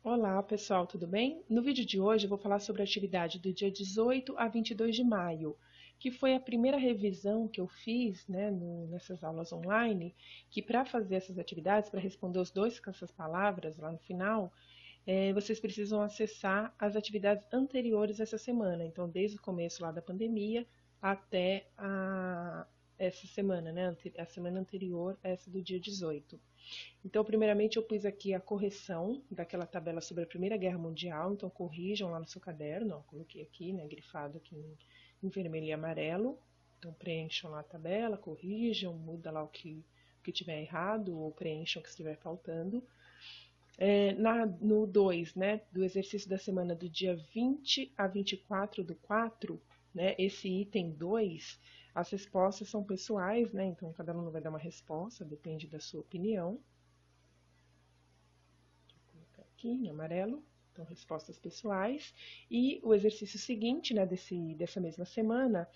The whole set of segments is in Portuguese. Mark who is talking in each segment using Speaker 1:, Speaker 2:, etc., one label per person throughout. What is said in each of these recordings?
Speaker 1: Olá pessoal, tudo bem? No vídeo de hoje eu vou falar sobre a atividade do dia 18 a 22 de maio, que foi a primeira revisão que eu fiz nessas aulas online, que para fazer essas atividades, para responder os dois com essas palavras lá no final, vocês precisam acessar as atividades anteriores essa semana, então desde o começo lá da pandemia até essa semana, né? A semana anterior a essa do dia 18. Então, primeiramente, eu pus aqui a correção daquela tabela sobre a Primeira Guerra Mundial. Então, corrijam lá no seu caderno. Ó, coloquei aqui, né, grifado aqui em vermelho e amarelo. Então, preencham lá a tabela, corrijam, muda lá o que tiver errado ou preencham o que estiver faltando. No 2, né, do exercício da semana do dia 20 a 24 do 4, né, esse item 2, as respostas são pessoais, né, então cada aluno vai dar uma resposta, depende da sua opinião. Aqui em amarelo, então respostas pessoais. E o exercício seguinte, né, dessa mesma semana,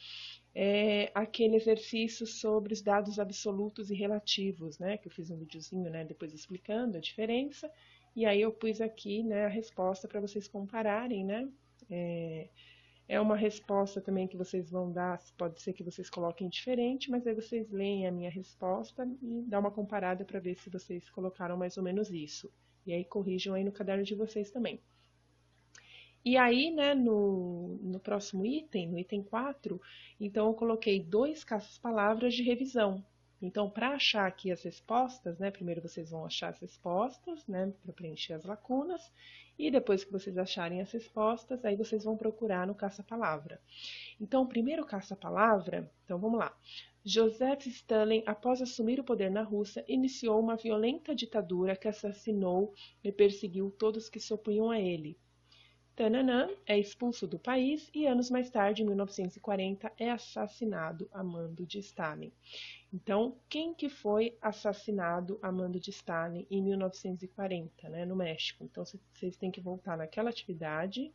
Speaker 1: é aquele exercício sobre os dados absolutos e relativos, né, que eu fiz um videozinho, né, depois explicando a diferença. E aí eu pus aqui, né, a resposta para vocês compararem, né. É uma resposta também que vocês vão dar, pode ser que vocês coloquem diferente, mas aí vocês leem a minha resposta e dá uma comparada para ver se vocês colocaram mais ou menos isso. E aí corrijam aí no caderno de vocês também. E aí, né, no próximo item, no item 4, então eu coloquei 2 caças-palavras de revisão. Então, para achar aqui as respostas, né, primeiro vocês vão achar as respostas, né, para preencher as lacunas, e depois que vocês acharem as respostas, aí vocês vão procurar no caça-palavra. Então, o primeiro caça-palavra, então vamos lá. Joseph Stalin, após assumir o poder na Rússia, iniciou uma violenta ditadura que assassinou e perseguiu todos que se opunham a ele. Tananã é expulso do país e anos mais tarde, em 1940, é assassinado a mando de Stalin. Então, quem que foi assassinado a mando de Stalin em 1940, né, no México? Então, vocês têm que voltar naquela atividade.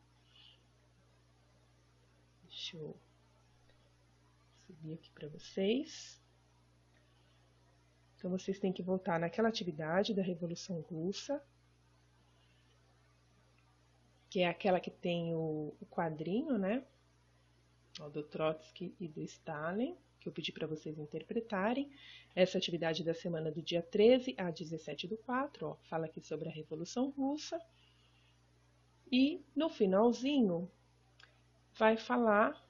Speaker 1: Deixa eu subir aqui para vocês. Então, vocês têm que voltar naquela atividade da Revolução Russa, que é aquela que tem o quadrinho, né, do Trotsky e do Stalin, que eu pedi para vocês interpretarem. Essa atividade da semana do dia 13 a 17 do 4, ó, fala aqui sobre a Revolução Russa. E no finalzinho vai falar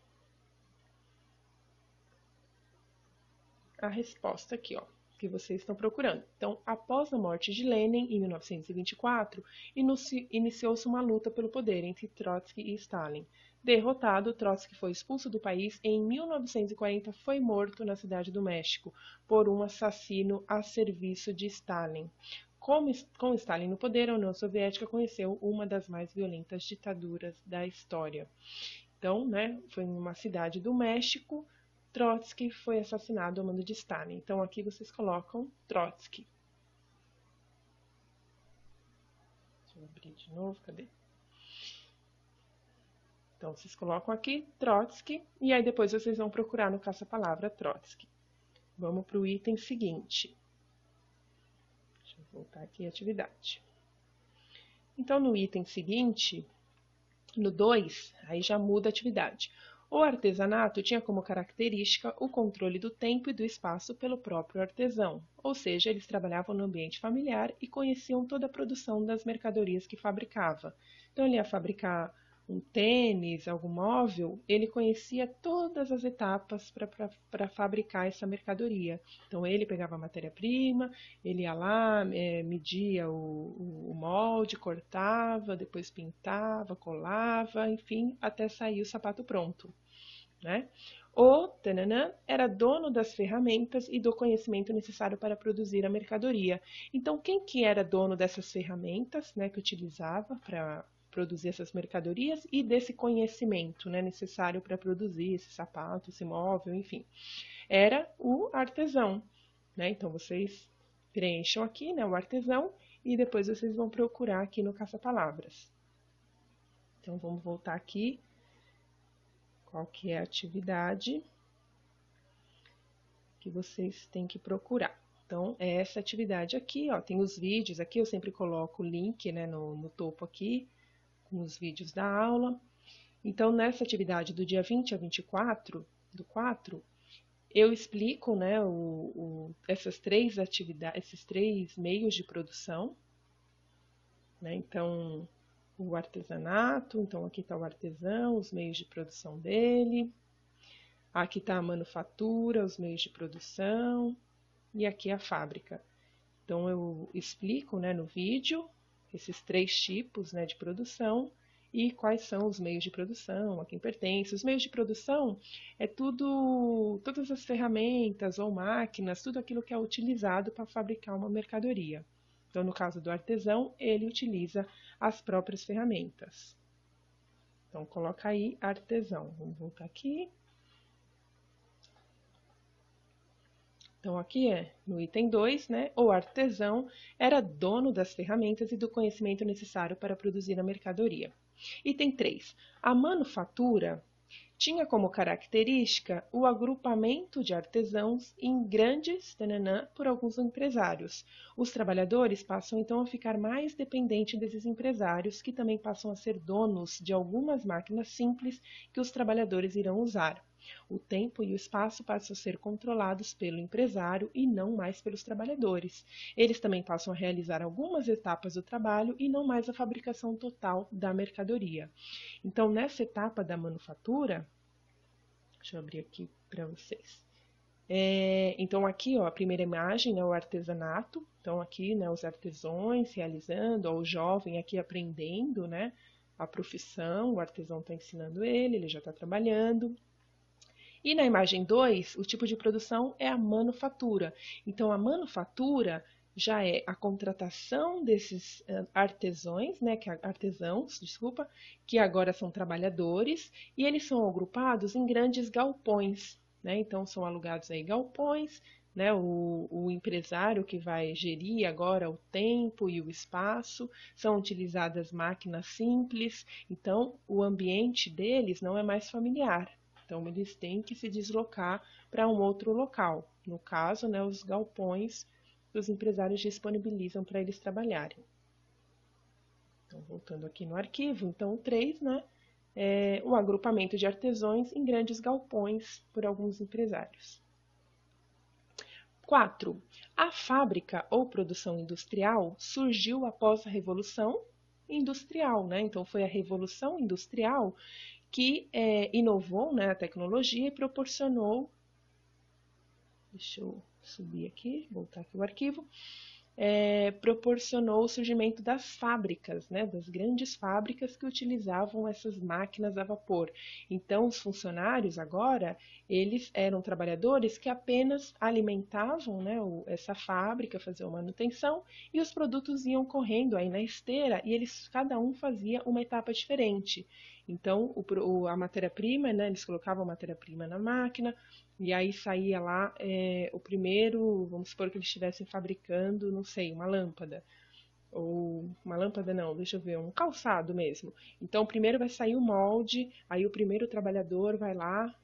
Speaker 1: a resposta aqui, ó, que vocês estão procurando. Então, após a morte de Lenin, em 1924, iniciou-se uma luta pelo poder entre Trotsky e Stalin. Derrotado, Trotsky foi expulso do país e em 1940 foi morto na cidade do México por um assassino a serviço de Stalin. Com Stalin no poder, a União Soviética conheceu uma das mais violentas ditaduras da história. Então, né, foi em uma cidade do México. Trotsky foi assassinado ao mando de Stalin. Então aqui vocês colocam Trotsky. Deixa eu abrir de novo, cadê? Então vocês colocam aqui Trotsky e aí depois vocês vão procurar no caça-palavra Trotsky. Vamos para o item seguinte. Deixa eu voltar aqui a atividade. Então no item seguinte, no 2, aí já muda a atividade. O artesanato tinha como característica o controle do tempo e do espaço pelo próprio artesão, ou seja, eles trabalhavam no ambiente familiar e conheciam toda a produção das mercadorias que fabricava. Então, ele ia fabricar um tênis, algum móvel, ele conhecia todas as etapas para fabricar essa mercadoria. Então, ele pegava a matéria-prima, ele ia lá, media o molde, cortava, depois pintava, colava, enfim, até sair o sapato pronto. Né? O Tananã era dono das ferramentas e do conhecimento necessário para produzir a mercadoria. Então, quem que era dono dessas ferramentas, né, que utilizava para produzir essas mercadorias e desse conhecimento, né, necessário para produzir esse sapato, esse móvel, enfim, era o artesão. Né? Então, vocês preencham aqui, né, o artesão e depois vocês vão procurar aqui no caça-palavras. Então, vamos voltar aqui. Qual que é a atividade que vocês têm que procurar? Então, é essa atividade aqui, ó, tem os vídeos aqui, eu sempre coloco o link, né, no topo aqui, com os vídeos da aula. Então, nessa atividade do dia 20 a 24 do 4, eu explico, né, essas três atividades, esses três meios de produção, né? Então, o artesanato, então aqui está o artesão, os meios de produção dele, aqui está a manufatura, os meios de produção, e aqui a fábrica. Então, eu explico, né, no vídeo esses três tipos, né, de produção e quais são os meios de produção, a quem pertence. Os meios de produção é tudo, todas as ferramentas ou máquinas, tudo aquilo que é utilizado para fabricar uma mercadoria. Então, no caso do artesão, ele utiliza as próprias ferramentas. Então, coloca aí artesão. Vamos voltar aqui. Então, aqui no item 2, né? O artesão era dono das ferramentas e do conhecimento necessário para produzir a mercadoria. Item 3. A manufatura tinha como característica o agrupamento de artesãos em grandes por alguns empresários. Os trabalhadores passam então a ficar mais dependentes desses empresários, que também passam a ser donos de algumas máquinas simples que os trabalhadores irão usar. O tempo e o espaço passam a ser controlados pelo empresário e não mais pelos trabalhadores. Eles também passam a realizar algumas etapas do trabalho e não mais a fabricação total da mercadoria. Então, nessa etapa da manufatura, deixa eu abrir aqui para vocês. Então, aqui, ó, a primeira imagem é o artesanato. Então, aqui, né, os artesãos realizando, ó, o jovem aqui aprendendo, né, a profissão, o artesão está ensinando ele já está trabalhando. E na imagem 2, o tipo de produção é a manufatura. Então, a manufatura já é a contratação desses artesãos, né, que agora são trabalhadores, e eles são agrupados em grandes galpões, né? Então, são alugados aí galpões, né? O empresário que vai gerir agora o tempo e o espaço, são utilizadas máquinas simples, então o ambiente deles não é mais familiar. Então, eles têm que se deslocar para um outro local. No caso, né, os galpões que os empresários disponibilizam para eles trabalharem. Então, voltando aqui no arquivo, então o 3, né, é o agrupamento de artesãos em grandes galpões por alguns empresários. 4. A fábrica ou produção industrial surgiu após a Revolução Industrial, né? Então, foi a Revolução Industrial que inovou, né, a tecnologia e proporcionou, deixa eu subir aqui, voltar aqui o arquivo, proporcionou o surgimento das fábricas, né, das grandes fábricas que utilizavam essas máquinas a vapor. Então, os funcionários agora, eles eram trabalhadores que apenas alimentavam, né, essa fábrica, faziam manutenção, e os produtos iam correndo aí na esteira e cada um fazia uma etapa diferente. Então, a matéria-prima, né, eles colocavam a matéria-prima na máquina, e aí saía lá o primeiro, vamos supor que eles estivessem fabricando, não sei, uma lâmpada. Ou uma lâmpada não, deixa eu ver, um calçado mesmo. Então, primeiro vai sair o molde, aí o primeiro trabalhador vai lá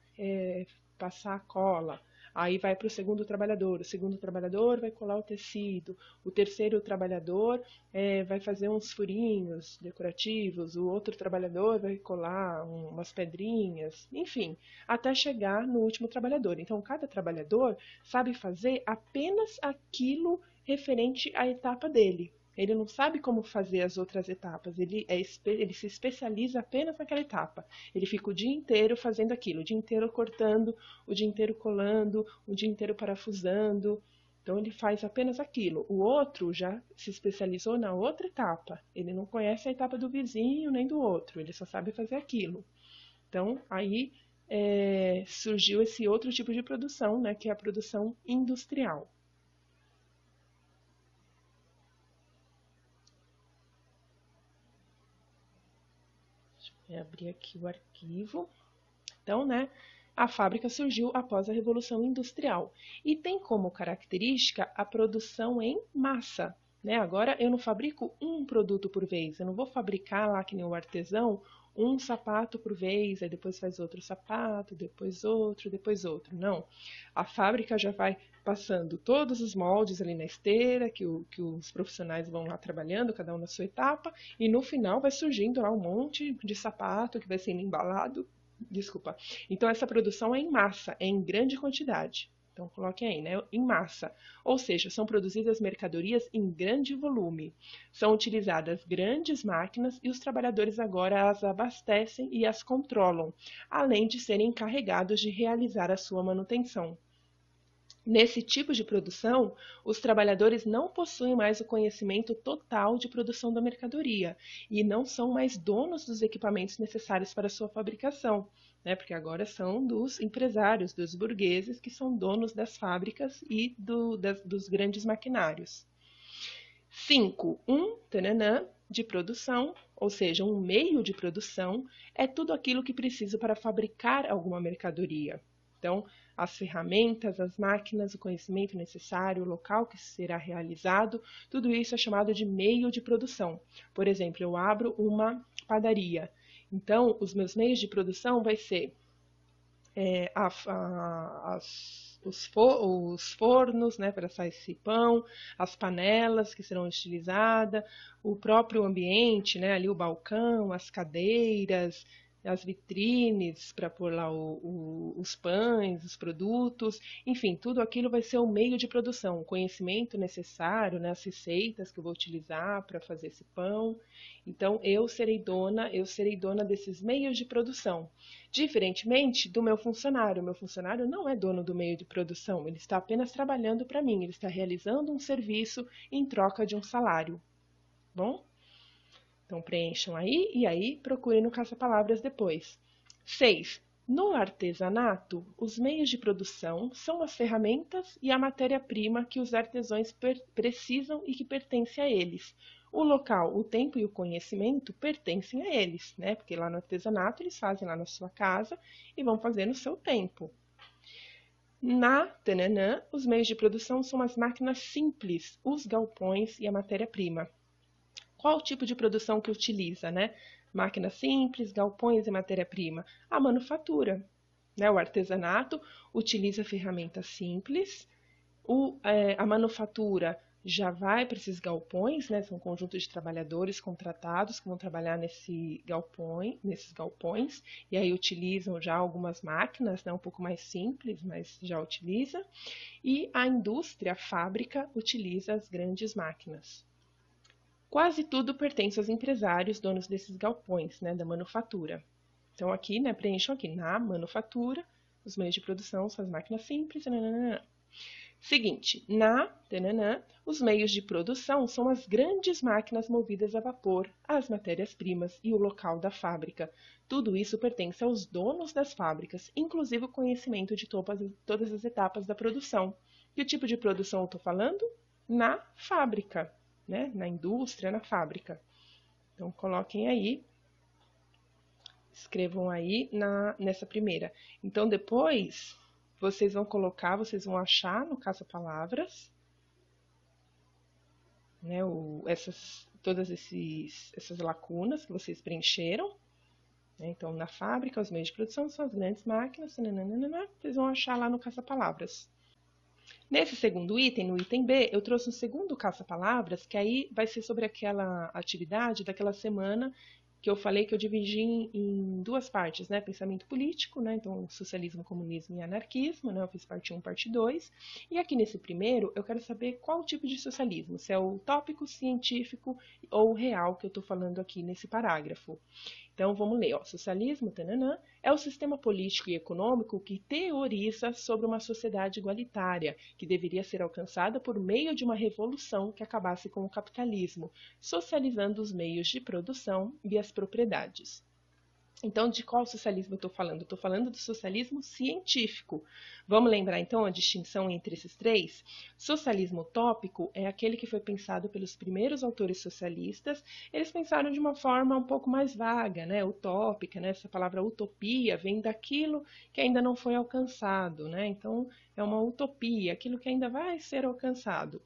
Speaker 1: passar a cola. Aí vai para o segundo trabalhador vai colar o tecido, o terceiro trabalhador vai fazer uns furinhos decorativos, o outro trabalhador vai colar umas pedrinhas, enfim, até chegar no último trabalhador. Então, cada trabalhador sabe fazer apenas aquilo referente à etapa dele. Ele não sabe como fazer as outras etapas, ele se especializa apenas naquela etapa. Ele fica o dia inteiro fazendo aquilo, o dia inteiro cortando, o dia inteiro colando, o dia inteiro parafusando. Então, ele faz apenas aquilo. O outro já se especializou na outra etapa. Ele não conhece a etapa do vizinho nem do outro, ele só sabe fazer aquilo. Então, aí surgiu esse outro tipo de produção, né, que é a produção industrial. Abrir aqui o arquivo. Então, né, a fábrica surgiu após a Revolução Industrial e tem como característica a produção em massa, né? Agora eu não fabrico um produto por vez, eu não vou fabricar lá que nem o artesão um sapato por vez, aí depois faz outro sapato, depois outro, depois outro. Não. A fábrica já vai passando todos os moldes ali na esteira, que os profissionais vão lá trabalhando, cada um na sua etapa, e no final vai surgindo lá um monte de sapato que vai sendo embalado. Desculpa. Então essa produção é em massa, é em grande quantidade. Então, coloquem aí, né? Em massa. Ou seja, são produzidas mercadorias em grande volume. São utilizadas grandes máquinas e os trabalhadores agora as abastecem e as controlam, além de serem encarregados de realizar a sua manutenção. Nesse tipo de produção, os trabalhadores não possuem mais o conhecimento total de produção da mercadoria e não são mais donos dos equipamentos necessários para sua fabricação, né? Porque agora são dos empresários, dos burgueses, que são donos das fábricas e dos grandes maquinários. 5. Tananã, de produção, ou seja, um meio de produção, é tudo aquilo que preciso para fabricar alguma mercadoria. Então, as ferramentas, as máquinas, o conhecimento necessário, o local que será realizado, tudo isso é chamado de meio de produção. Por exemplo, eu abro uma padaria. Então, os meus meios de produção vai ser os fornos, né, para assar esse pão, as panelas que serão utilizadas, o próprio ambiente, né, ali o balcão, as cadeiras, as vitrines para pôr lá os pães, os produtos, enfim, tudo aquilo vai ser o meio de produção, o conhecimento necessário, né, as receitas que eu vou utilizar para fazer esse pão. Então, eu serei dona desses meios de produção. Diferentemente do meu funcionário. O meu funcionário não é dono do meio de produção, ele está apenas trabalhando para mim, ele está realizando um serviço em troca de um salário. Bom? Então preencham aí e aí procurem no caça-palavras depois. 6. No artesanato, os meios de produção são as ferramentas e a matéria-prima que os artesãos precisam e que pertence a eles. O local, o tempo e o conhecimento pertencem a eles, né? Porque lá no artesanato eles fazem lá na sua casa e vão fazer no seu tempo. Tananã, os meios de produção são as máquinas simples, os galpões e a matéria-prima. Qual o tipo de produção que utiliza, né? Máquina simples, galpões e matéria-prima. A manufatura, né? O artesanato utiliza ferramentas simples. A manufatura já vai para esses galpões, né? São um conjunto de trabalhadores contratados que vão trabalhar nesses galpões, e aí utilizam já algumas máquinas, né? Um pouco mais simples, mas já utiliza. E a indústria, a fábrica, utiliza as grandes máquinas. Quase tudo pertence aos empresários, donos desses galpões, né, da manufatura. Então, aqui, né, preencham aqui, na manufatura, os meios de produção são as máquinas simples. Nananana. Seguinte, os meios de produção são as grandes máquinas movidas a vapor, as matérias-primas e o local da fábrica. Tudo isso pertence aos donos das fábricas, inclusive o conhecimento de todas as etapas da produção. Que tipo de produção eu estou falando? Na fábrica. Né? Na indústria, na fábrica. Então, coloquem aí, escrevam aí nessa primeira. Então, depois, vocês vão colocar, vocês vão achar no caça-palavras, né, todas essas lacunas que vocês preencheram. Né? Então, na fábrica, os meios de produção são as grandes máquinas, nananana, vocês vão achar lá no caça-palavras. Nesse segundo item, no item B, eu trouxe um segundo caça-palavras, que aí vai ser sobre aquela atividade daquela semana que eu falei que eu dividi em duas partes, né? Pensamento político, né? Então, socialismo, comunismo e anarquismo, né? Eu fiz parte 1, parte 2. E aqui nesse primeiro, eu quero saber qual tipo de socialismo, se é o utópico, científico ou real que eu estou falando aqui nesse parágrafo. Então, vamos ler. Ó. Socialismo, tananã, é o sistema político e econômico que teoriza sobre uma sociedade igualitária, que deveria ser alcançada por meio de uma revolução que acabasse com o capitalismo, socializando os meios de produção e as propriedades. Então, de qual socialismo eu estou falando? Estou falando do socialismo científico. Vamos lembrar, então, a distinção entre esses três? Socialismo utópico é aquele que foi pensado pelos primeiros autores socialistas. Eles pensaram de uma forma um pouco mais vaga, né? Utópica, né? Essa palavra utopia vem daquilo que ainda não foi alcançado, né? Então, é uma utopia, aquilo que ainda vai ser alcançado.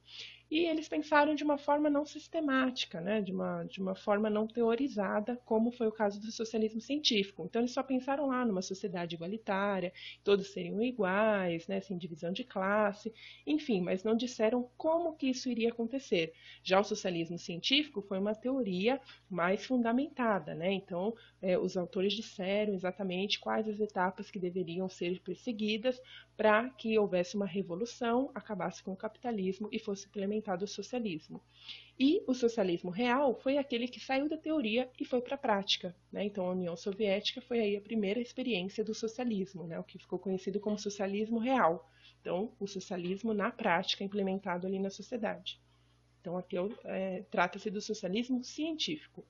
Speaker 1: e eles pensaram de uma forma não sistemática, né? de uma forma não teorizada, como foi o caso do socialismo científico. Então, eles só pensaram lá numa sociedade igualitária, todos seriam iguais, né? Sem divisão de classe, enfim, mas não disseram como que isso iria acontecer. Já o socialismo científico foi uma teoria mais fundamentada, né? Então, os autores disseram exatamente quais as etapas que deveriam ser perseguidas para que houvesse uma revolução, acabasse com o capitalismo e fosse implementado o socialismo. E o socialismo real foi aquele que saiu da teoria e foi para a prática, né? Então, a União Soviética foi aí a primeira experiência do socialismo, né? O que ficou conhecido como socialismo real. Então, o socialismo na prática implementado ali na sociedade. Então, aqui trata-se do socialismo científico.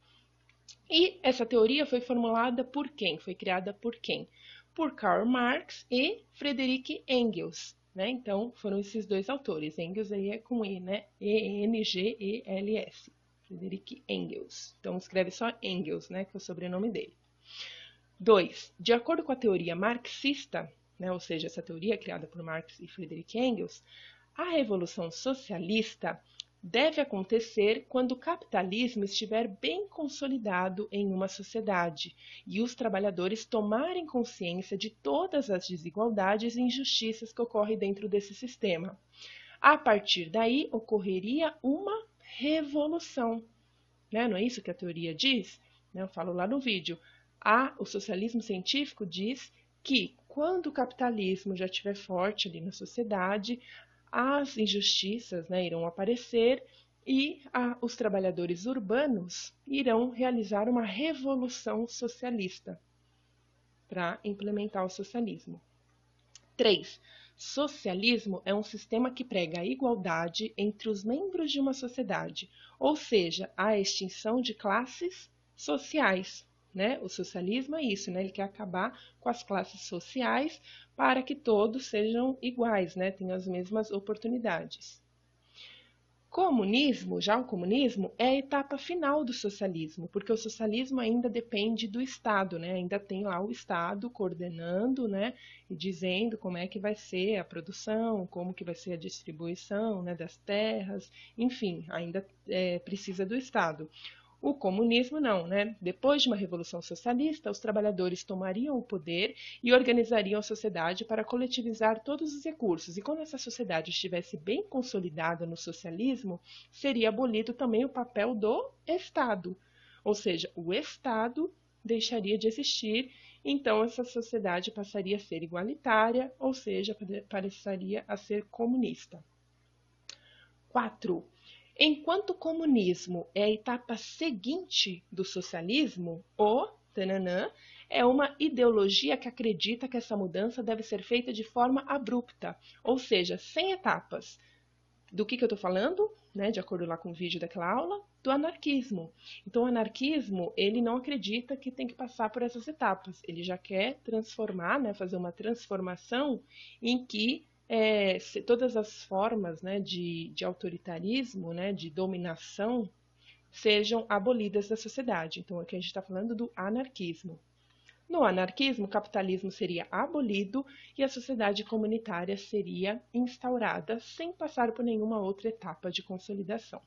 Speaker 1: E essa teoria foi formulada por quem? Foi criada por quem? Por Karl Marx e Friedrich Engels. Né? Então, foram esses dois autores. Engels aí é com E, né? E-N-G-E-L-S. Friedrich Engels. Então, escreve só Engels, né? Que é o sobrenome dele. 2. De acordo com a teoria marxista, né? Ou seja, essa teoria criada por Marx e Friedrich Engels, a revolução socialista deve acontecer quando o capitalismo estiver bem consolidado em uma sociedade e os trabalhadores tomarem consciência de todas as desigualdades e injustiças que ocorrem dentro desse sistema. A partir daí, ocorreria uma revolução. Né? Não é isso que a teoria diz? Eu falo lá no vídeo. O socialismo científico diz que quando o capitalismo já estiver forte ali na sociedade, as injustiças, né, irão aparecer e os trabalhadores urbanos irão realizar uma revolução socialista para implementar o socialismo. 3. Socialismo é um sistema que prega a igualdade entre os membros de uma sociedade, ou seja, a extinção de classes sociais. Né? O socialismo é isso, né? Ele quer acabar com as classes sociais para que todos sejam iguais, né? Tenham as mesmas oportunidades. Já o comunismo é a etapa final do socialismo, porque o socialismo ainda depende do Estado, né? Ainda tem lá o Estado coordenando, né? E dizendo como é que vai ser a produção, como que vai ser a distribuição, né? Das terras, enfim, ainda precisa do Estado. O comunismo não, né? Depois de uma revolução socialista, os trabalhadores tomariam o poder e organizariam a sociedade para coletivizar todos os recursos. E quando essa sociedade estivesse bem consolidada no socialismo, seria abolido também o papel do Estado. Ou seja, o Estado deixaria de existir, então essa sociedade passaria a ser igualitária, ou seja, passaria a ser comunista. 4. Enquanto o comunismo é a etapa seguinte do socialismo, o tananã, é uma ideologia que acredita que essa mudança deve ser feita de forma abrupta, ou seja, sem etapas. Do que eu estou falando? Né, de acordo lá com o vídeo daquela aula, do anarquismo. Então, o anarquismo, ele não acredita que tem que passar por essas etapas. Ele já quer transformar, né, fazer uma transformação em que todas as formas, né, de autoritarismo, né, de dominação, sejam abolidas da sociedade. Então, aqui a gente está falando do anarquismo. No anarquismo, o capitalismo seria abolido e a sociedade comunitária seria instaurada sem passar por nenhuma outra etapa de consolidação.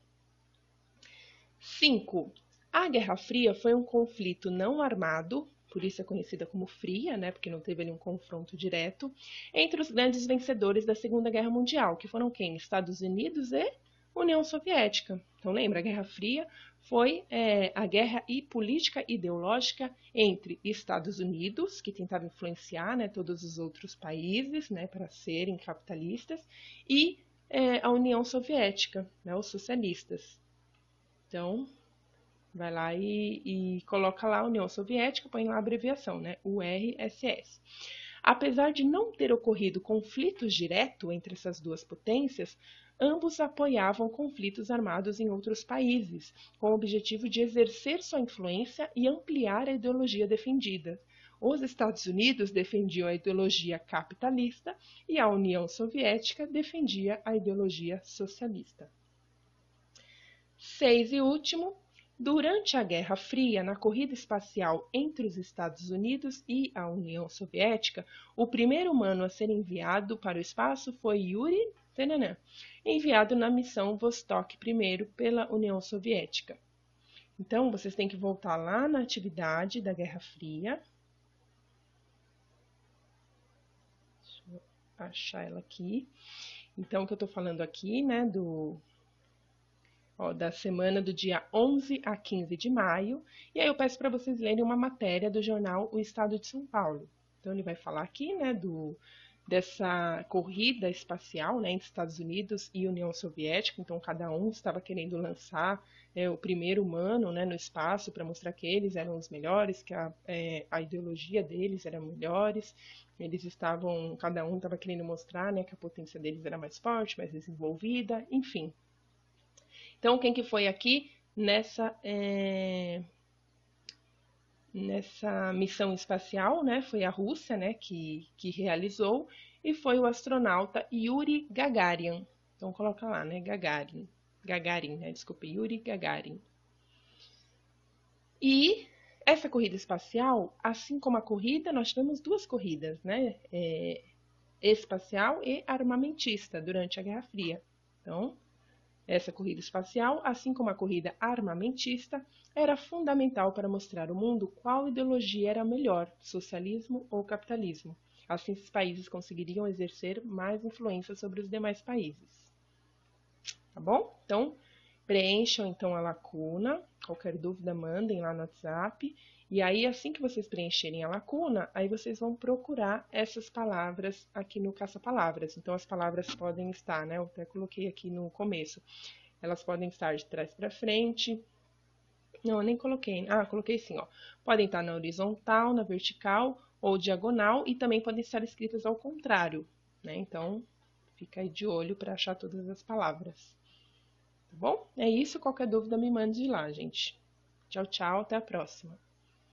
Speaker 1: 5. A Guerra Fria foi um conflito não armado, por isso é conhecida como fria, né, porque não teve ali um confronto direto, entre os grandes vencedores da Segunda Guerra Mundial, que foram quem? Estados Unidos e União Soviética. Então lembra, a Guerra Fria foi a guerra política ideológica entre Estados Unidos, que tentava influenciar, né, todos os outros países, né, para serem capitalistas, e a União Soviética, né, os socialistas. Então, vai lá e coloca lá a União Soviética, põe lá a abreviação, né? URSS. Apesar de não ter ocorrido conflitos diretos entre essas duas potências, ambos apoiavam conflitos armados em outros países, com o objetivo de exercer sua influência e ampliar a ideologia defendida. Os Estados Unidos defendiam a ideologia capitalista e a União Soviética defendia a ideologia socialista. 6 e último, durante a Guerra Fria, na corrida espacial entre os Estados Unidos e a União Soviética, o primeiro humano a ser enviado para o espaço foi Yuri tananã, enviado na missão Vostok I pela União Soviética. Então, vocês têm que voltar lá na atividade da Guerra Fria. Deixa eu achar ela aqui. Então, o que eu estou falando aqui, né, da semana do dia 11 a 15 de maio. E aí eu peço para vocês lerem uma matéria do jornal O Estado de São Paulo. Então, ele vai falar aqui, né, dessa corrida espacial, né, entre Estados Unidos e União Soviética. Então, cada um estava querendo lançar o primeiro humano, né, no espaço para mostrar que eles eram os melhores, que a ideologia deles era melhores. Cada um estava querendo mostrar, né, que a potência deles era mais forte, mais desenvolvida, enfim. Então, quem que foi aqui nessa missão espacial, né? Foi a Rússia, né, que realizou, e foi o astronauta Yuri Gagarin. Então, coloca lá, né, Gagarin, né, desculpe, Yuri Gagarin. E essa corrida espacial, assim como a corrida, nós tivemos duas corridas, né, espacial e armamentista durante a Guerra Fria. Então, essa corrida espacial, assim como a corrida armamentista, era fundamental para mostrar ao mundo qual ideologia era melhor, socialismo ou capitalismo. Assim, esses países conseguiriam exercer mais influência sobre os demais países. Tá bom? Então, preencham então a lacuna. Qualquer dúvida, mandem lá no WhatsApp. E aí, assim que vocês preencherem a lacuna, aí vocês vão procurar essas palavras aqui no caça-palavras. Então, as palavras podem estar, né? Eu até coloquei aqui no começo. Elas podem estar de trás para frente. Não, eu nem coloquei. Ah, coloquei sim, ó. Podem estar na horizontal, na vertical ou diagonal e também podem estar escritas ao contrário, né? Então, fica aí de olho para achar todas as palavras. Tá bom? É isso. Qualquer dúvida, me mande lá, gente. Tchau, tchau. Até a próxima.